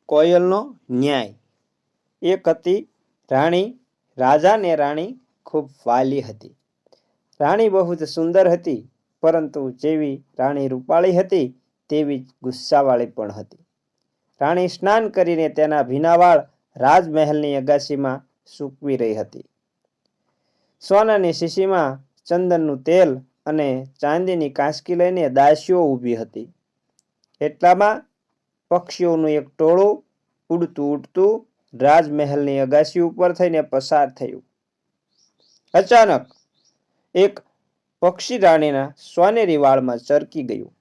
કોયલનો ન્યાય. એક હતી રાણી. રાજા ને રાણી ખૂબ વાલી હતી. રાણી બહુ જ સુંદર હતી, પરંતુ જેવી રાણી રૂપાળી હતી તેવી જ ગુસ્સાવાળી પણ હતી. રાણી સ્નાન કરીને તેના ભીના વાળ રાજમહેલની અગાશીમાં સૂકવી રહી હતી. સોનાની શીશીમાં ચંદનનું તેલ અને ચાંદીની કાંસકી લઈને દાસીઓ ઊભી હતી. એટલામાં પક્ષીઓનું એક ટોળું ઉડતું ઉડતું રાજમહેલની અગાશી ઉપર થઈને પસાર થયું. અચાનક એક પક્ષી રાણીના સોનેરી વાળમાં ચરકી ગયું.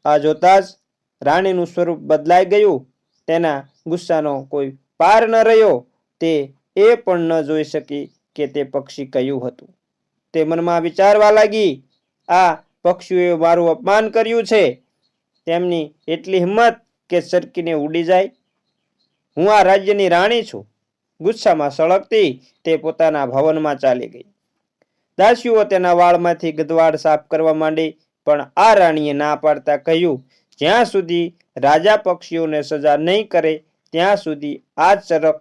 આ જોતા જ રાણીનું સ્વરૂપ બદલાઈ ગયું. તેના ગુસ્સાનો કોઈ પાર ન રહ્યો. તે એ પણ ન જોઈ શકી કે તે પક્ષી કયું હતું. તે મનમાં વિચારવા લાગી, આ પક્ષીઓએ મારું અપમાન કર્યું છે. તેમની એટલી હિંમત કે ચરકીને ઉડી જાય. હું આ રાજ્યની રાણી છું. ગુસ્સામાં સળગતી તે પોતાના ભવનમાં ચાલી ગઈ. દાસીઓ તેના વાળમાંથી ગદવાડ સાફ કરવા માંડી, પણ આ રાણીએ ના પાડતા કહ્યું, જ્યાં સુધી રાજા પક્ષીઓને સજા નહીં કરે ત્યાં સુધી આ ચરક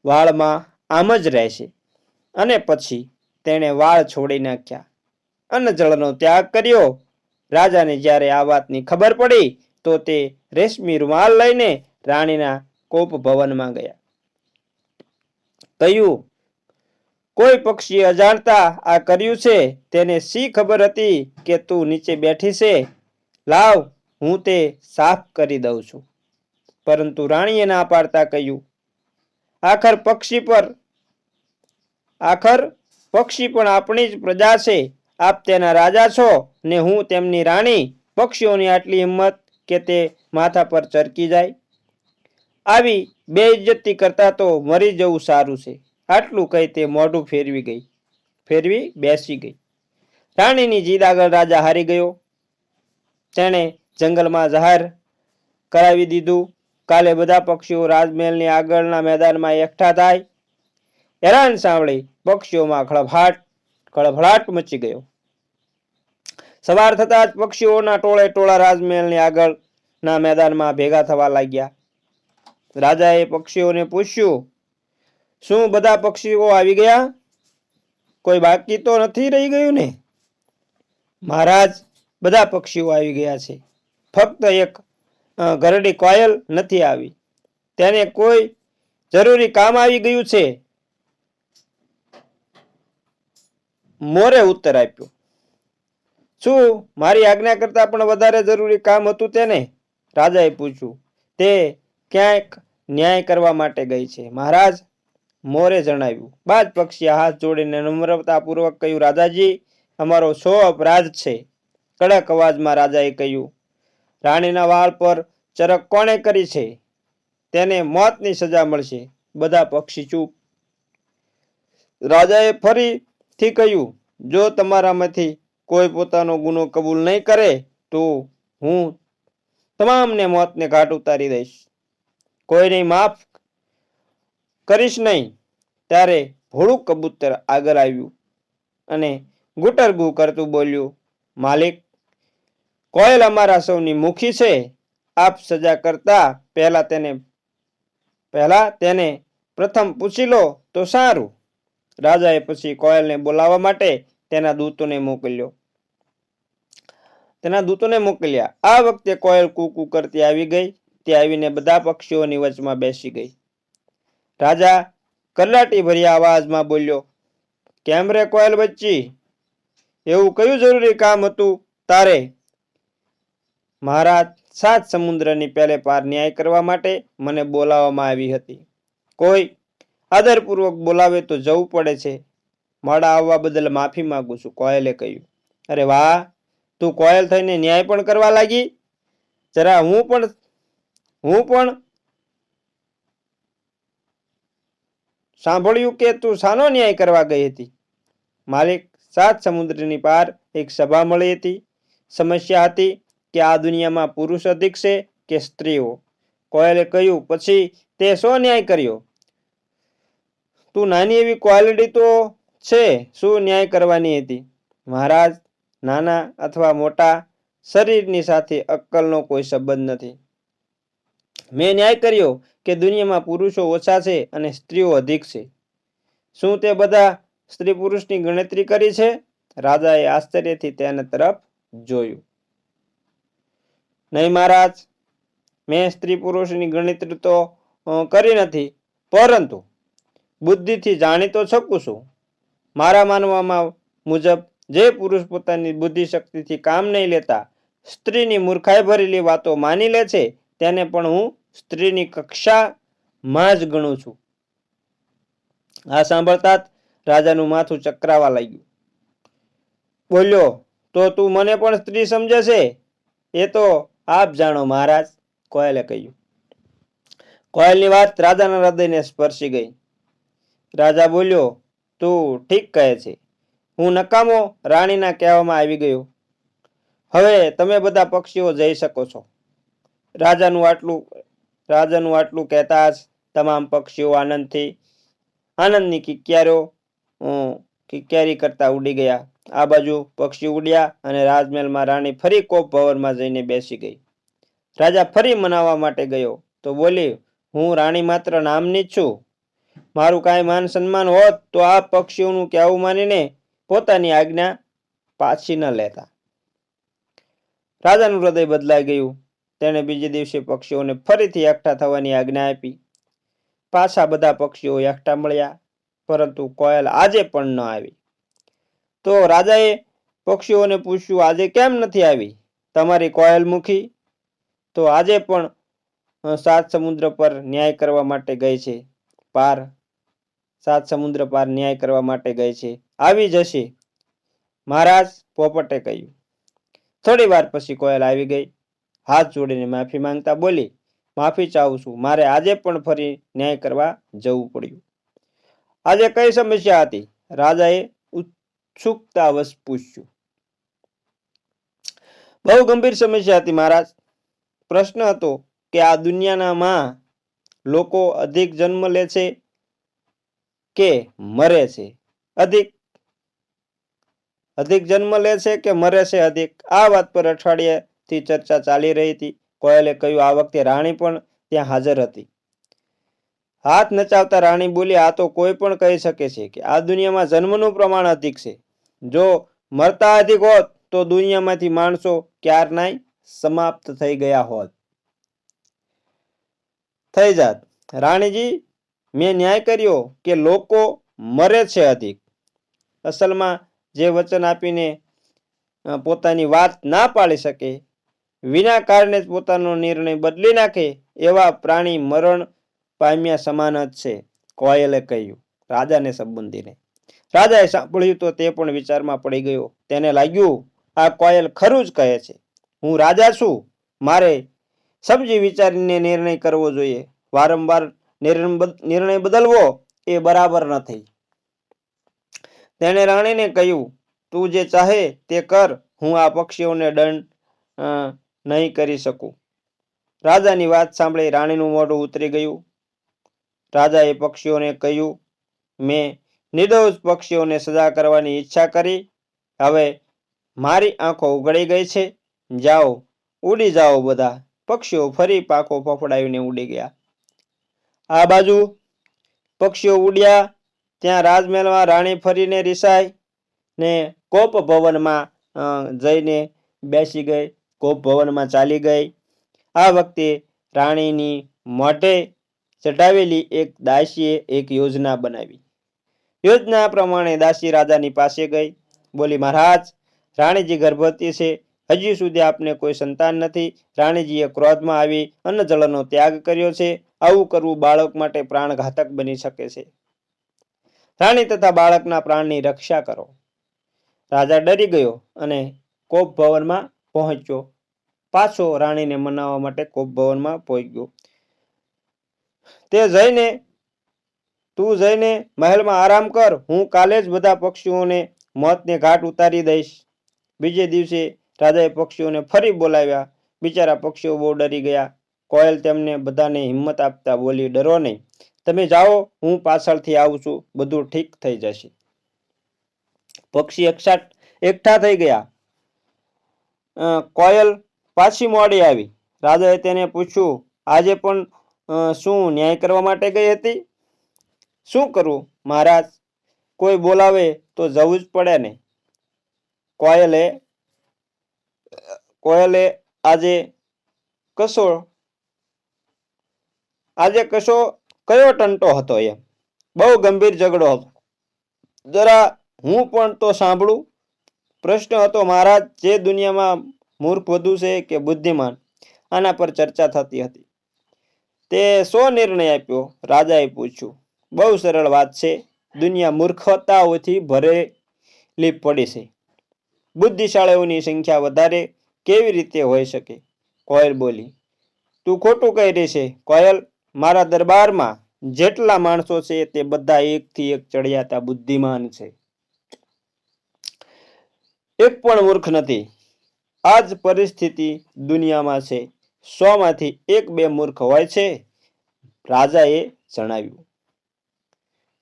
વાળમાં આમ જ રહેશે. અને પછી તેણે વાળ છોડી નાખ્યા અને જળનો ત્યાગ કર્યો. રાજાને જ્યારે આ વાતની ખબર પડી તો તે રેશમી રૂમાલ લઈને રાણીના કોપ ભવનમાં ગયા. કહ્યું, કોઈ પક્ષીએ અજાણતા આ કર્યું છે. તેને શી ખબર હતી કે તું નીચે બેઠી છે? લાવ, હું તે સાફ કરી દઉં છું. પરંતુ રાણીએ ના પાડતા કહ્યું, આખર પક્ષી પણ આપણી જ પ્રજા છે. આપ તેના રાજા છો ને હું તેમની રાણી. પક્ષીઓની આટલી હિંમત કે તે માથા પર ચરકી જાય. આવી બેઇજ્જતી કરતા તો મરી જવું સારું છે. આટલું કહી તે મોઢું ફેરવી બેસી ગઈ. રાણીની જીદ આગળ રાજા હારી ગયો. તેણે જંગલમાં જાહેર કરાવી દીધું, કાલે બધા પક્ષીઓ રાજમહેલની આગળના મેદાનમાં એકઠા થાય. એલાન સાંભળી પક્ષીઓમાં ખળભળાટ મચી ગયો. સવાર થતા જ પક્ષીઓના ટોળે ટોળા રાજમહેલની આગળના મેદાનમાં ભેગા થવા લાગ્યા. રાજાએ પક્ષીઓને પૂછ્યું, શું બધા પક્ષીઓ આવી ગયા? કોઈ બાકી તો નથી રહી ગયું ને? મહારાજ, બધા પક્ષીઓ આવી ગયા છે. ફક્ત એક ઘરડી કોયલ નથી આવી. તેને કોઈ જરૂરી કામ આવી ગયું છે. મોરે ઉત્તર આપ્યો. શું મારી આજ્ઞા કરતા પણ વધારે જરૂરી કામ હતું તેને? રાજાએ પૂછ્યું. તે ક્યાંક ન્યાય કરવા માટે ગઈ છે મહારાજ, મોરે જણાવ્યું. બાજ પક્ષીએ હાથ જોડીને નમ્રતાપૂર્વક કહ્યું, રાજાજી, અમારો શો અપરાધ છે. કડક અવાજમાં રાજાએ કહ્યું, રાણીના વાળ પર ચરક કોણે કરી છે? તેને મોતની સજા મળશે. બધા પક્ષી ચૂપ. રાજાએ ફરીથી કહ્યું, જો તમારામાંથી કોઈ પોતાનો ગુનો કબૂલ નહીં કરે તો હું તમામને મોતને ઘાટ ઉતારી દઈશ. કોઈને માફ કરીશ નહીં. ત્યારે ભોળું કબૂતર આગળ આવ્યું અને ગુટરગુ કરતું બોલ્યું, માલિક, કોયલ અમારા સૌની મુખી છે. આપ સજા કરતા પહેલા તેને પ્રથમ પૂછી લો તો સારું. રાજાએ પછી કોયલને બોલાવવા માટે તેના દૂતોને મોકલ્યા. આ વખતે કોયલ કૂકુ કરતી આવી ગઈ. તે આવીને બધા પક્ષીઓની વચમાં બેસી ગઈ. રાજા કરલાટી ભર્યા અવાજમાં બોલ્યો, કેમ રે કોયલ બચ્ચી, એવું કયું જરૂરી કામ હતું તારે? મહારાજ, 7 સમુદ્રની પેલે પાર ન્યાય કરવા માટે મને બોલાવવામાં આવી હતી. કોઈ આદરપૂર્વક બોલાવે તો જવું પડે છે. મોડા આવવા બદલ માફી માંગુ છું, કોયલે કહ્યું. અરે વાહ, તું કોયલ થઈને ન્યાય પણ કરવા લાગી? જરા હું પણ સાંભળ્યું કે તું શાનો ન્યાય કરવા ગઈ હતી? માલિક, 7 સમુદ્રની પાર એક સભા મળી હતી. સમસ્યા હતી કે આ દુનિયામાં પુરુષ અધિક છે કે સ્ત્રીઓ? કોયલે કહ્યું, પછી તે શો ન્યાય કર્યો? તું નાની એવી કોયલડી તો છે, શું ન્યાય કરવાની હતી? મહારાજ, નાના અથવા મોટા શરીરની સાથે અક્કલનો કોઈ સંબંધ નથી. મેં ન્યાય કર્યો કે દુનિયામાં પુરુષો ઓછા છે અને સ્ત્રીઓ અધિક છે. શું તે બધા સ્ત્રી પુરુષની ગણતરી કરી છે? રાજાએ આશ્ચર્યથી તેના તરફ જોયું. નહીં મહારાજ, મેં સ્ત્રી પુરુષની ગણતરી તો કરી નથી, પરંતુ બુદ્ધિથી જાણી તો શકું છું. મારા માનવામાં મુજબ જે પુરુષ પોતાની બુદ્ધિ શક્તિથી કામ નહીં લેતા સ્ત્રીની મૂર્ખાઈ ભરેલી વાતો માની લે છે તેને પણ હું સ્ત્રીની કક્ષામાં જ ગણું છું. આ સાંભળતા જ રાજાનું માથું ચક્રાવા લાગ્યું. બોલ્યો, તો તું મને પણ સ્ત્રી સમજે છે? એ તો આપ જાણો મહારાજ, કોયલે કહ્યું. કોયલની વાત રાજાના હૃદયને સ્પર્શી ગઈ. રાજા બોલ્યો, તું ઠીક કહે છે. હું નકામો રાણીના કહેવામાં આવી ગયો. હવે તમે બધા પક્ષીઓ જઈ શકો છો. રાજાનું આટલું કહેતા જ તમામ પક્ષીઓ આનંદની કિક્યારી કરતા ઉડી ગયા. આ બાજુ પક્ષી ઉડ્યા અને રાજમહેલમાં રાણી ફરી કોપ ભવનમાં જઈને બેસી ગઈ. રાજા ફરી મનાવવા માટે ગયો તો બોલી, હું રાણી માત્ર નામની જ છું. મારું કાંઈ માન સન્માન હોત તો આ પક્ષીઓનું કહેવું માનીને પોતાની આજ્ઞા પાછી ન લેતા. રાજાનું હૃદય બદલાઈ ગયું. તેણે બીજે દિવસે પક્ષીઓને ફરીથી એકઠા થવાની આજ્ઞા આપી. પાછા બધા પક્ષીઓ એકઠા મળ્યા, પરંતુ કોયલ આજે પણ ન આવી. તો રાજાએ પક્ષીઓને પૂછ્યું, આજે કેમ નથી આવી તમારી કોયલ મુખી? તો આજે પણ 7 સમુદ્ર પર ન્યાય કરવા માટે ગઈ છે. 7 સમુદ્ર પાર ન્યાય કરવા માટે ગઈ છે, આવી જશે મહારાજ, પોપટે કહ્યું. થોડી વાર પછી કોયલ આવી ગઈ. હાથ જોડીને માફી માંગતા બોલી, માફી ચાહું છું, મારે આજે પણ ફરી ન્યાય કરવા જવું પડ્યું. આજે કઈ સમસ્યા હતી? રાજાએ ઉત્સુકતાવશ પૂછ્યું. બહુ ગંભીર સમસ્યા હતી મહારાજ. પ્રશ્ન હતો કે આ દુનિયામાં લોકો અધિક જન્મ લે છે કે મરે છે? અધિક જન્મ લે છે કે મરે છે અધિક? આ વાત પર અઠવાડિયાથી ચર્ચા ચાલી રહી હતી. કોયલે કહ્યું. આ વખતે રાણી પણ ત્યાં હાજર હતી. હાથ નચાવતા રાણી બોલી, આ તો કોઈ પણ કહી શકે છે કે આ દુનિયામાં જન્મનું પ્રમાણ અધિક છે. જો મરતા અધિક હોત તો દુનિયામાંથી માણસો ક્યારનાય સમાપ્ત થઈ ગયા હોત. થઈ જાત. રાણીજી, મેં ન્યાય કર્યો કે લોકો મરે છે અધિક. અસલમાં જે વચન આપીને પોતાની વાત ના પાળી શકે, વિના કારણે જ પોતાનો નિર્ણય બદલી નાખે એવા પ્રાણી મરણ પામ્યા સમાન જ છે, કોયલે કહ્યું રાજાને સંબોધીને. રાજાએ સાંભળ્યું તો તે પણ વિચારમાં પડી ગયો. તેને લાગ્યું, આ કોયલ ખરું જ કહે છે. હું રાજા છું, મારે સમજી વિચારીને નિર્ણય કરવો જોઈએ. વારંવાર નિર્ણય બદલવો એ બરાબર નથી. તેણે રાણીને કહ્યું, તું જે ચાહે તે કર, હું આ પક્ષીઓને દંડ નહીં કરી શકું. રાજાની વાત સાંભળી રાણીનું મોઢું ઉતરી ગયું. રાજાએ પક્ષીઓને કહ્યું, મેં નિર્દોષ પક્ષીઓને સજા કરવાની ઈચ્છા કરી. હવે મારી આંખો ઉઘડી ગઈ છે. જાઓ, ઉડી જાઓ બધા. પક્ષીઓ ફરી પાંખો ફફડાવીને ઉડી ગયા. આ બાજુ પક્ષીઓ ઉડ્યા ત્યાં રાજમહેલમાં રાણી ફરીને રિસાઈ ને કોપ ભવનમાં જઈને બેસી ગઈ. કોપ ભવનમાં ચાલી ગઈ. આ વખતે રાણીની મોઢે ચઢાવેલી એક દાસીએ એક યોજના બનાવી. યોજના પ્રમાણે દાસી રાજાની પાસે ગઈ. બોલી, મહારાજ, રાણીજી ગર્ભવતી છે. હજી સુધી આપને કોઈ સંતાન નથી. રાણીજીએ ક્રોધમાં આવી અન્નજળનો ત્યાગ કર્યો છે. આવું કરવું બાળક માટે પ્રાણઘાતક બની શકે છે. રાણી તથા બાળકના પ્રાણની રક્ષા કરો. રાજા ડરી ગયો અને કોપ ભવનમાં પહોંચ્યો. પાછો રાણીને મનાવવા માટે કોપ ભવનમાં પહોંચ્યો. તું જઈને મહેલમાં આરામ કર. હું કાલે જ બધા પક્ષીઓને મોતને ઘાટ ઉતારી દઈશ. બીજે દિવસે રાજાએ પક્ષીઓને ફરી બોલાવ્યા. બિચારા પક્ષીઓ બહુ ડરી ગયા. કોયલ તેમને બધાને હિંમત આપતા બોલી, ડરો નહીં, તમે જાઓ, હું પાછળથી આવું છું, બધું ઠીક થઈ જશે. પક્ષી એકઠા થઈ ગયા. કોયલ પાછી મોડી આવી. રાજાએ તેને પૂછ્યું, આજે પણ શું ન્યાય કરવા માટે ગઈ હતી? શું કરવું મહારાજ, કોઈ બોલાવે તો જવું જ પડે ને. કોયલે આજે કશો કયો ટંટો હતો? એમ બહુ ગંભીર ઝઘડો હતો. જરા હું પણ તો સાંભળું. પ્રશ્ન હતો મહારાજ, જે દુનિયામાં મૂર્ખ વધુ છે કે બુદ્ધિમાન, આના પર ચર્ચા થતી હતી. તે શો નિર્ણય આપ્યો? રાજાએ પૂછ્યું. બહુ સરળ વાત છે. દુનિયા મૂર્ખતાઓથી ભરેલી પડી છે. બુદ્ધિશાળીઓની સંખ્યા વધારે કેવી રીતે હોઈ શકે? કોયલ બોલી. તું ખોટું કહી રહી છે કોયલ. મારા દરબારમાં જેટલા માણસો છે તે બધા એકથી એક ચડિયાતા બુદ્ધિમાન છે. એક પણ મૂર્ખ નથી. આ જ પરિસ્થિતિ દુનિયામાં છે. 100 માંથી 1-2 મૂર્ખ હોય છે, રાજાએ જણાવ્યું.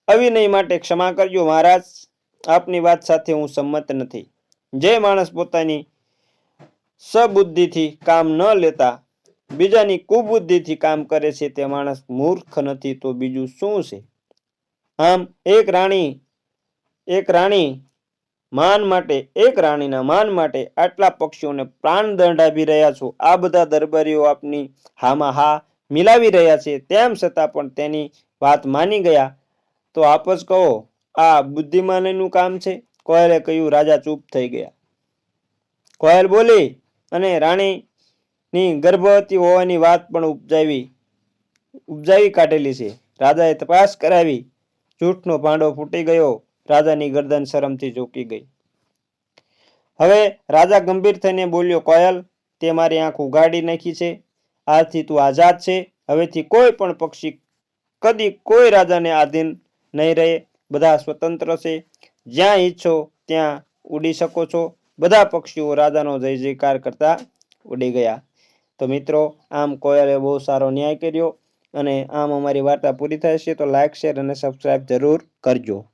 અવિનય માટે ક્ષમા કરજો મહારાજ. આપની વાત સાથે હું સંમત નથી. જે માણસ પોતાની સબુદ્ધિથી કામ ન લેતા બીજાની કુબુદ્ધિથી કામ કરે છે તે માણસ મૂર્ખ નથી તો બીજું શું છે? આમ એક રાણીના માન માટે આટલા પક્ષીઓને પ્રાણદંડ આપી રહ્યા છો. આ બધા દરબારીઓ આપની હામાં હા મિલાવી રહ્યા છે, તેમ છતાં પણ તેની વાત માની ગયા તો આપ જ કહો આ બુદ્ધિમાનીનું કામ છે? કોયલે કહ્યું. રાજા ચૂપ થઈ ગયા. કોયલ બોલી અને રાણીની ગર્ભવતી હોવાની વાત પણ ઉપજાવી કાઢેલી છે. રાજાએ તપાસ કરાવી. જૂઠનો ભાંડો ફૂટી ગયો. રાજાની ગરદન શરમથી ઝૂકી ગઈ. હવે રાજા ગંભીર થઈને બોલ્યો, કોયલ, તે મારી આંખ ઉઘાડી નાખી છે. આજથી તું આઝાદ છે. હવેથી કોઈ પણ પક્ષી કદી કોઈ રાજાને આધીન નહીં રહે. બધા સ્વતંત્ર છે. જ્યાં ઈચ્છો ત્યાં ઉડી શકો છો. બધા પક્ષીઓ રાજાનો જય જયકાર કરતા ઉડી ગયા. તો મિત્રો, આમ કોયલે બહુ સારો ન્યાય કર્યો. અને આમ અમારી વાર્તા પૂરી થાય છે તો લાઈક, શેર અને સબસ્ક્રાઈબ જરૂર કરજો.